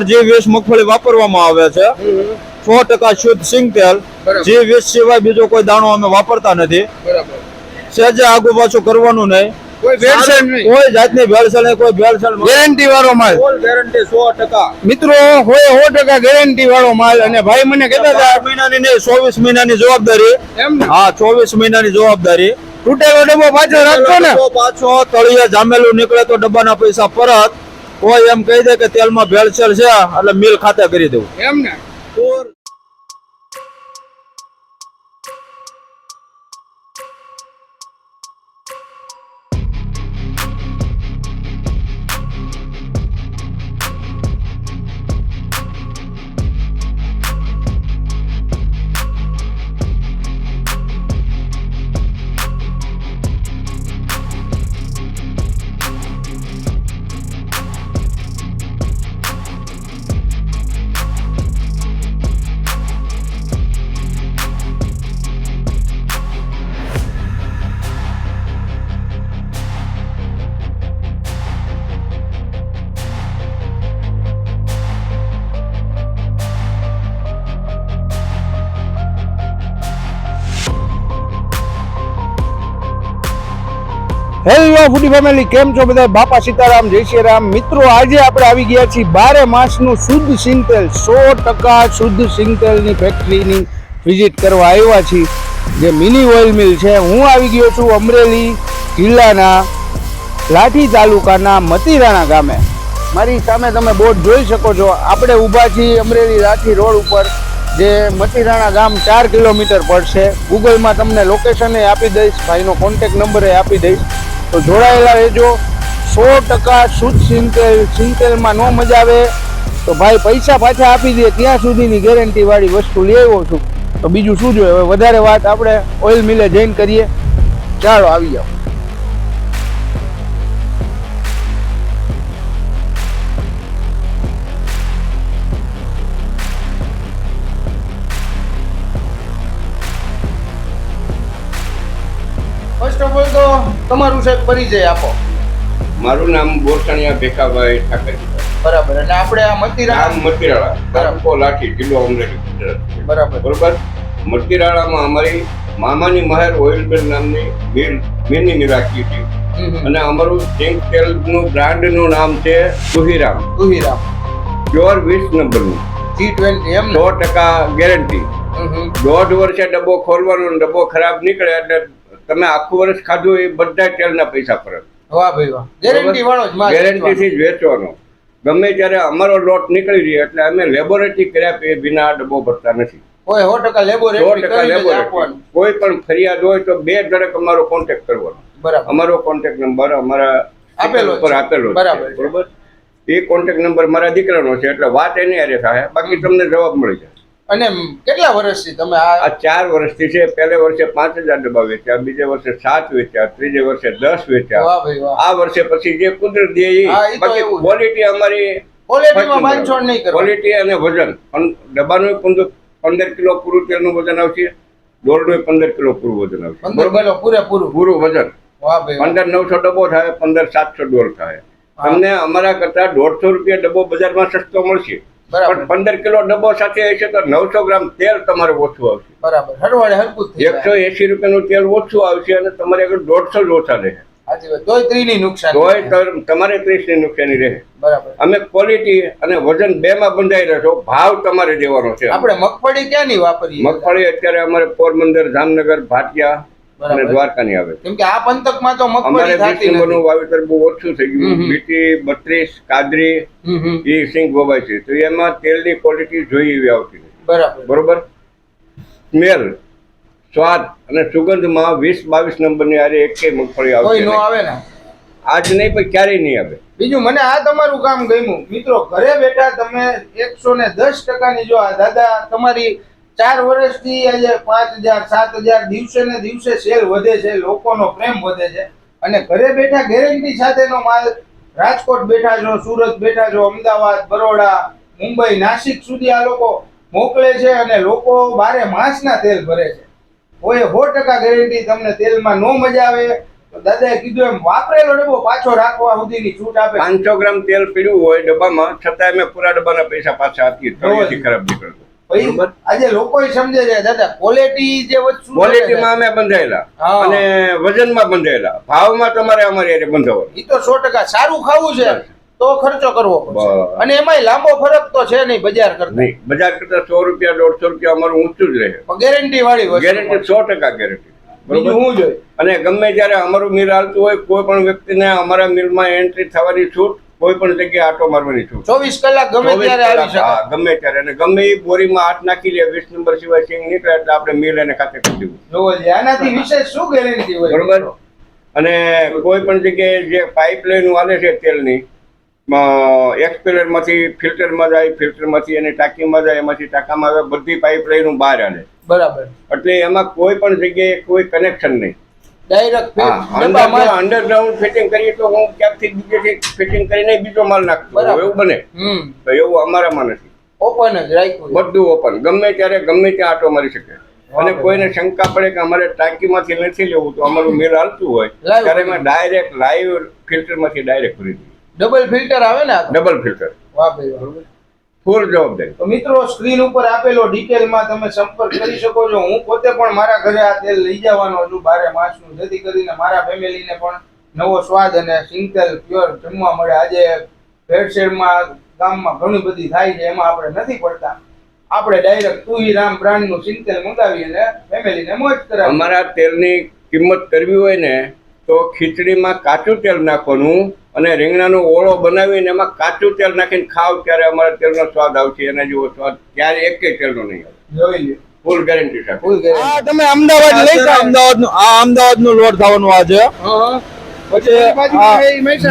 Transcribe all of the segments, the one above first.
G20 મગફળી વાપરવામાં આવે છે 100% શુદ્ધ સિંગ તેલ G20 સિવાય બીજો કોઈ દાણો અમે વાપરતા નથી સહેજે આગુ પાછું કરવાનું નહીં કોઈ જાતની ભેળસેળ નહીં કોઈ ભેળસેળ ગેરંટી વાળો માલ ગેરંટી 100% મિત્રો હોય 100% ગેરંટી વાળો માલ અને ભાઈ મને કહેતા હતા મહિનાની નહીં 24 મહિનાની જવાબદારી હા 24 મહિનાની જવાબદારી તૂટેલો ડબ્બો પાછો રાખતો ને પાછો તળિયે જામેલું નીકળે તો ડબ્બાના પૈસા પરત કોઈ એમ કહી દે કે તેલમાં ભેળસેળ છે એટલે મિલ ખાતે કરી દેવું એમ ને હેલો ફૂડી ફેમિલી કેમ છો બધા બાપા સીતારામ જય શ્રી રામ મિત્રો આજે આપણે આવી ગયા છીએ 12 માસનું શુદ્ધ સિંગ તેલ 100% શુદ્ધ સિંગ તેલની ફેક્ટરીની વિઝિટ કરવા આવ્યા છીએ જે મિની ઓઇલ મિલ છે હું આવી ગયો છું અમરેલી જિલ્લાના લાઠી તાલુકાના મતીરાણા ગામે મારી સામે તમે બોર્ડ જોઈ શકો છો આપણે ઊભા છીએ અમરેલી લાઠી રોડ ઉપર જે મતીરાણા ગામ 4 કિલોમીટર પડશે ગૂગલમાં તમને લોકેશન આપી દઈશ ભાઈનો કોન્ટેક્ટ નંબર આપી દઈશ તો જોડાયેલા રહેજો 100% શુદ્ધ સિંગ તેલમાં ન મજા આવે તો ભાઈ પૈસા પાછા આપી દે ત્યાં સુધીની ગેરંટી વાળી વસ્તુ લઈ આવ્યો છું તો બીજું શું જોઈએ હવે વધારે વાત આપણે ઓઇલ મિલે જઈને કરીએ ચાલો આવી જાઓ ફર્સ્ટ ઓફ ઓલ તો તમારું સાહેબ પરિચય આપો મારું નામ બોરસણિયા ભેખાભાઈ ઠાકર બરાબર અને આપણે આ મતીરાણા મતીરાળા તાલુકો લાઠી જિલ્લો અમરેલી બરોબર મતીરાળામાં અમારી મામાની મહેર ઓઇલ મિલ નામની મિલ રાખી હતી અને અમારું સિંગ તેલનું બ્રાન્ડનું નામ છે તુહીરામ પ્યોર 20 નંબરનું G20 એમ 100% ગેરંટી 1.5 વર્ષે ડબ્બો ખોલવાનો ડબ્બો ખરાબ નીકળે એટલે તમે આખું વર્ષ ખાધું એ બધા તેલના પૈસા પરત વાહ ભાઈ વાહ ગેરંટી વાળો જ માલ ગેરંટી થી જ વેચવાનો ગમે ત્યારે અમારો લોટ નીકળી રહી એટલે અમે લેબોરેટરી કર્યા વિના ડબ્બો ભરતા નથી કોઈ 100% લેબોરેટરી કોઈ પણ ફરિયાદ હોય તો 2 ધડક અમારો કોન્ટેક્ટ કરવાનો બરાબર અમારો કોન્ટેક્ટ નંબર અમારા આપેલો બરોબર એ કોન્ટેક્ટ નંબર મારા દીકરાનો છે એટલે વાત એની હારે થાય બાકી તમને જવાબ મળી જાય અને કેટલા વર્ષથી તમે આ 4 વર્ષથી છે પહેલે વર્ષે 5000 ડબ્બા વેચ્યા બીજે વર્ષે 7 વેચ્યા ત્રીજે વર્ષે 10 વેચ્યા આ વર્ષે પછી જે કુદરત દે બાકી ક્વોલિટી અમારી ક્વોલિટીમાં બાંધછોડ નહીં કરો ક્વોલિટી અને વજન ડબ્બાનું 15 કિલો પૂરું તેલનું વજન આવશે ડોલનું 15 કિલો પૂરું વજન આવશે 15 કિલો પૂરું વજન 15900 ડબ્બો થાય 15700 ડોલ થાય તમને અમારા કરતા 150 રૂપિયા ડબ્બો બજારમાં સસ્તો મળશે પણ 15 કિલો ડબ્બો સાથે હશે તો 900 ગ્રામ તેલ તમારે ઓછું આવશે બરાબર હરવાડે હરકું 180 રૂપિયાનું તેલ ઓછું આવશે અને તમારે આગળ 150 જ ઓછા રહે સાચી વાત તોય 30 ની નુકસાન તોય તમારે 30 ની નુકસાની રહે બરાબર અમે ક્વોલિટી અને વજન બેમાં બંધાઈ રહેશો ભાવ તમારે દેવાનો છે આપણે મગફળી ક્યાંની વાપરીએ મગફળી અત્યારે અમારે પોરબંદર જામનગર ભાટિયા અને દ્વારકાની આવે કેમ કે આ પંથકમાં તો મગફળી થતી નથી નું વાવેતર બહુ ઓછું થઈ ગયું બીટી 32 કાદરી એ સિંગ ગોબાઈ છે તો એમાં તેલની ક્વોલિટી જોઈ એવી આવતી બરોબર સ્મેલ સ્વાદ અને સુગંધમાં 20-22 નંબરની આરે એકેય મગફળી આવતી કોઈ નો આવે ને આજ નહીં પણ ક્યારેય નહીં આવે બીજું મને આ તમારું કામ ગમ્યું મિત્રો ઘરે બેઠા તમે 110% ની જો આ દાદા તમારી 4 વર્ષથી આજે 5000 7000 દિવસે ને દિવસે સેલ વધે છે લોકોનો પ્રેમ વધે છે અને ઘરે બેઠા ગેરંટી સાથેનો માલ રાજકોટ બેઠા છો સુરત બેઠા છો અમદાવાદ બરોડા મુંબઈ નાસિક સુધી આ લોકો મોકલે છે અને લોકો 12 માસના તેલ ભરે છે કોઈ 100% ગેરંટી તમને તેલમાં નો મજા આવે તો દાદાએ કીધું એમ વાપરેલો ડબ્બો પાછો રાખવા સુધીની છૂટ આપે. 500 ગ્રામ તેલ પીડ્યું હોય ડબ્બામાં, છતાં અમે પૂરા ડબ્બાના પૈસા પાછા આપીએ. તળિયેથી ખરાબ નીકળતું. ભાઈ આજે લોકો સમજે છે દાદા ક્વોલિટી જે વસ્તુ ક્વોલિટીમાં અમે બંધાયેલા હા. અને વજનમાં બંધાયેલા. ભાવમાં તમારે અમારી હારે બંધાવવાનું. ઈ તો 100% સારું ખાવું છે તો ખર્ચો કરવો પડશે. બસ. અને એમાંય લાંબો ફરક તો છે નહીં બજાર કરતા. નહીં, બજાર કરતા 100 રૂપિયા 150 રૂપિયા અમારું ઊંચું જ રહે. ગેરંટી વાળી વસ્તુ. Guarantee 100% guarantee. બીજું હું જોઈએ અને ગમે ત્યારે અમારું મિલ હાલતું હોય, કોઈ પણ વ્યક્તિને અમારા મિલમાં એન્ટ્રી થવાની છૂટ, કોઈ પણ જગ્યાએ આટો મારવાની છૂટ. 24 કલાક ગમે 24 ત્યારે આવી કલાક, શકે. હા, ગમે ત્યારે. અને ગમે એ બોરીમાં હાથ નાખી લે, 20 નંબર સિવાય સિંગ નીકળે એટલે આપણે મિલ એને ખાતે કરી દેવું. જોવો લે, આનાથી વિશેષ શું ગેરંટી હોય? બરોબર. અને કોઈ પણ જગ્યાએ જે પાઇપલાઇન હાલે છે તેલની, એક્સપેલર માંથી ફિલ્ટરમાં જાય, ફિલ્ટરમાંથી એને ટાંકીમાં જાય, એમાંથી ટાંકામાં આવે, બધી પાઇપલાઇન બહાર હાલે. બરાબર. એટલે એમાં કોઈ પણ જગ્યાએ કોઈ કનેક્શન નહીં. ડાયરેક્ટ અંડરગ્રાઉન્ડ ફિટિંગ કરીએ તો હું ક્યાંકથી બીજેથી ફિટિંગ કરીને બીજો માલ નાખતો હોઉં. બરાબર. એવું બને તો એવું અમારામાં નથી. ઓપન જ રાખ્યું. બધું ઓપન, ગમે ત્યારે ગમે ત્યાં આટો મારી શકે. અને કોઈને શંકા પડે કે અમારે ટાંકીમાંથી નથી લેવું, તો અમારું મિલ હાલતું હોય ત્યારે એમાં ડાયરેક્ટ લાઈવ ફિલ્ટરમાંથી ડાયરેક્ટ ભરી દઈએ. ડબલ ફિલ્ટર આવે ને આ તો? ડબલ ફિલ્ટર, વાહ ભાઈ વાહ. ફૂલ જવાબદારી. તો મિત્રો સ્ક્રીન ઉપર આપેલો ડિટેલમાં તમે સંપર્ક કરી શકો છો. હું પોતે પણ મારા ઘરે આ તેલ લઈ જવાનો છું 12 માસનું, જેથી કરીને મારા ફેમિલીને પણ નવો સ્વાદ અને સિંગતેલ પ્યોર જમવા મળે. આજે ભેળસેળમાં ગામમાં ઘણી બધી થાય છે, એમાં આપણે નથી પડતા. આપણે ડાયરેક્ટ તુહી રામ બ્રાન્ડનું સિંગતેલ મંગાવી અને ફેમિલીને મોજ કરાવી. અમારા તેલની કિંમત કરવી હોય ને તો ખીચડીમાં કાચું તેલ નાખવાનું અને રીંગણાનો ઓળો બનાવીને એમાં કાચું તેલ નાખીને ખાવ ત્યારે અમારા તેલનો સ્વાદ આવશે. એના જેવો સ્વાદ ક્યારે એકેય તેલનો નહીં આવે. જોઈ લ્યો, ફૂલ ગેરંટી સાથે. Full guarantee. આ તમે અમદાવાદ લઈ જાઓ, અમદાવાદનું લોડ થવાનું આજે. પછી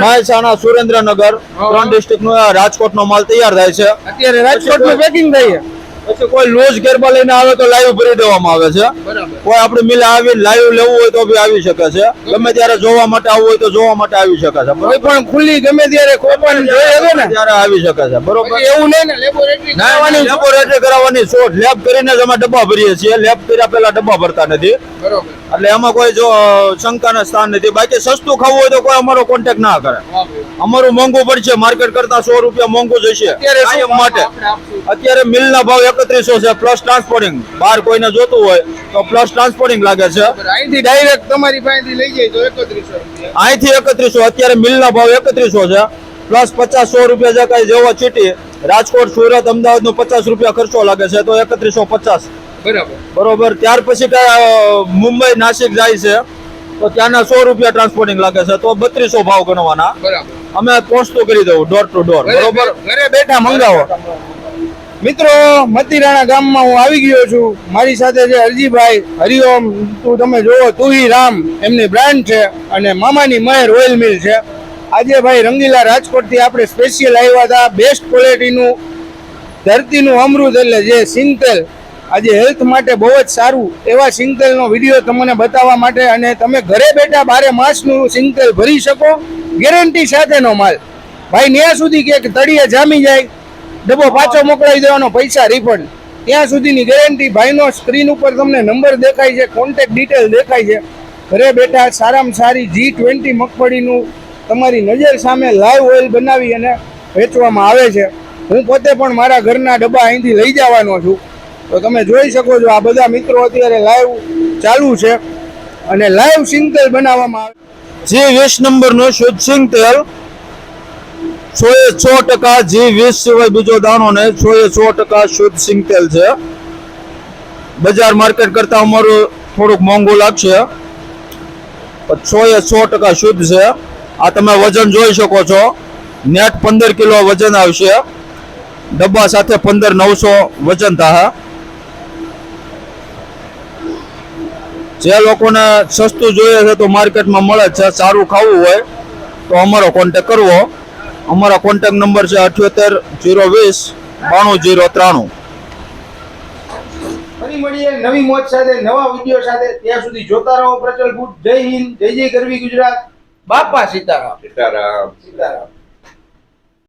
મહેસાણા, સુરેન્દ્રનગર 3 ડિસ્ટ્રિક્ટનો રાજકોટનો માલ તૈયાર થાય છે. અત્યારે રાજકોટનું પેકિંગ થાય છે. પછી કોઈ લૂઝ ગેરબા લઈને આવે તો લાઈવ ભરી દેવામાં આવે છે. બરાબર. કોઈ આપણી મિલ આવી લાઈવ લેવું હોય તો બી આવી શકે છે. ગમે ત્યારે જોવા માટે આવવું હોય તો જોવા માટે આવી શકે છે. કોઈ પણ ખુલ્લી ગમે ત્યારે કોપન જોઈએ તો ને ત્યારે આવી શકે છે. બરોબર. પછી એવું નહીં ને લેબોરેટરી લેબોરેટરી કરાવવાની શોધ લેબ કરીને જ અમે ડબ્બા ભરીએ છીએ. લેબ કર્યા પહેલા ડબ્બા ભરતા નથી. બરોબર. એટલે એમાં કોઈ જો શંકાના સ્થાન નથી. બાકી સસ્તું ખાવું હોય તો કોઈ અમારો કોન્ટેક્ટ ના કરે. અમારું મોંઘું પડશે, માર્કેટ કરતા 100 રૂપિયા મોંઘું જશે કાયમ માટે. અત્યારે મિલના ભાવ 3100 છે પ્લસ ટ્રાન્સપોર્ટિંગ. બહાર કોઈને જોતું હોય તો પ્લસ ટ્રાન્સપોર્ટિંગ લાગે છે. અહીંથી ડાયરેક્ટ તમારી પાસેથી લઈ જાય તો 3100 રૂપિયા. અહીંથી 3100. અત્યારે મિલના ભાવ 3100 છે પ્લસ 50-100 રૂપિયા જે કાંઈ જેવો ચીટી રાજકોટ, સુરત, અમદાવાદનો 50 રૂપિયા ખર્ચો લાગે છે તો 3150. બરાબર. બરોબર. ત્યાર પછી કાંઈ મુંબઈ, નાસિક જાય છે તો ત્યાંના 100 રૂપિયા ટ્રાન્સપોર્ટિંગ લાગે છે તો 3200 ભાવ ગણવાના. બરાબર. અમે પહોંચતું કરી દઉં ડોર ટુ ડોર. બરોબર. ઘરે બેઠા મંગાવો. મિત્રો મતીરાણા ગામમાં હું આવી ગયો છું. મારી સાથે છે હરજીભાઈ. હરિઓમ. તમે જોવો તુહી રામ એમની બ્રાન્ડ છે અને મામાની મહેર ઓઇલ મિલ છે. આજે ભાઈ રંગીલા રાજકોટથી આપણે સ્પેશિયલ આવ્યા હતા. બેસ્ટ ક્વોલિટીનું ધરતીનું અમૃત એટલે જે સિંગતેલ આજે હેલ્થ માટે બહુ જ સારું એવા સિંગતેલનો વિડીયો તમને બતાવવા માટે, અને તમે ઘરે બેઠા 12 માસનું સિંગતેલ ભરી શકો ગેરંટી સાથેનો માલ. ભાઈ ત્યાં સુધી કે તળિયે જામી જાય ડબ્બો પાછો મોકલાવી દેવાનો, પૈસા રિફંડ, ત્યાં સુધીની ગેરંટી. ભાઈનો સ્ક્રીન ઉપર તમને નંબર દેખાય છે, કોન્ટેક્ટ ડિટેલ દેખાય છે. ઘરે બેઠા સારામાં સારી G20 મગફળીનું તમારી નજર સામે લાઈવ ઓઇલ બનાવી અને વેચવામાં આવે છે. હું પોતે પણ મારા ઘરના ડબ્બા અહીંથી લઈ જવાનો છું. તો તમે જોઈ શકો છો આ બધા મિત્રો અત્યારે લાઈવ ચાલુ છે અને લાઈવ સિંગતેલ બનાવવામાં આવે. G20 નંબરનું શુદ્ધ સિંગતેલ 100% G20 સિવાય બીજો દાણો નહીં. 100% શુદ્ધ સિંગતેલ છે. બજાર માર્કેટ કરતા અમારું થોડુંક મોંઘું લાગશે, 100% શુદ્ધ છે. આ તમે વજન જોઈ શકો છો. નેટ 15 કિલો વજન આવશે. ડબ્બા સાથે 15900 વજન થાય. જે લોકોને સસ્તું જોઈએ છે તો માર્કેટમાં મળે છે. સારું ખાવું હોય તો અમારો કોન્ટેક્ટ કરવો. અમારા કોન્ટેક્ટ નંબર છે 78 020 92 093. ફરી મળીએ નવી મોજ સાથે, નવા વિડીયો સાથે. ત્યાં સુધી જોતા રહો પ્રચલ ફૂડ. જય હિન્દ, જય જય ગરવી ગુજરાત. બાપા સીતારામ. સીતારામ. સીતારામ.